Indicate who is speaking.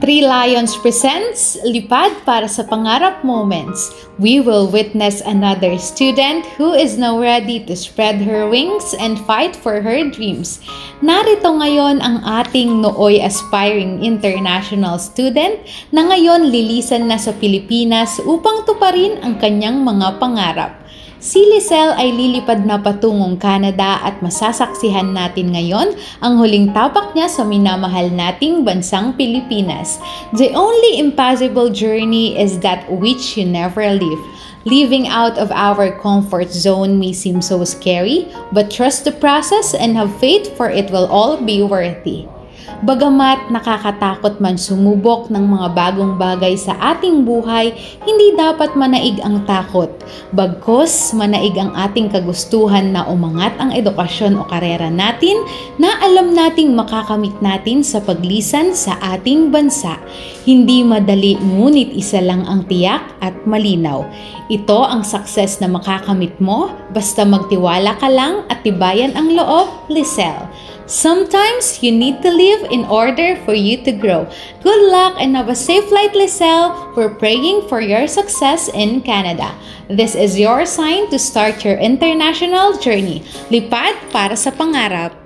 Speaker 1: Three Lions presents Lipad para sa Pangarap Moments. We will witness another student who is now ready to spread her wings and fight for her dreams. Narito ngayon ang ating nooy aspiring international student na ngayon lilisan na sa Pilipinas upang tuparin ang kanyang mga pangarap. Si Lisel ay lilipad na patungong Canada at masasaksihan natin ngayon ang huling tapak niya sa minamahal nating bansang Pilipinas. The only impossible journey is that which you never leave. Living out of our comfort zone may seem so scary, but trust the process and have faith for it will all be worthy. Bagamat nakakatakot man sumubok ng mga bagong bagay sa ating buhay, hindi dapat manaig ang takot. Bagkus, manaig ang ating kagustuhan na umangat ang edukasyon o karera natin na alam nating makakamit natin sa paglisan sa ating bansa. Hindi madali ngunit isa lang ang tiyak at malinaw. Ito ang success na makakamit mo, basta magtiwala ka lang at tibayan ang loob, Lisel. Sometimes you need to live in order for you to grow. Good luck and have a safe flight, Lisel. We're praying for your success in Canada. This is your sign to start your international journey. Lipad para sa pangarap.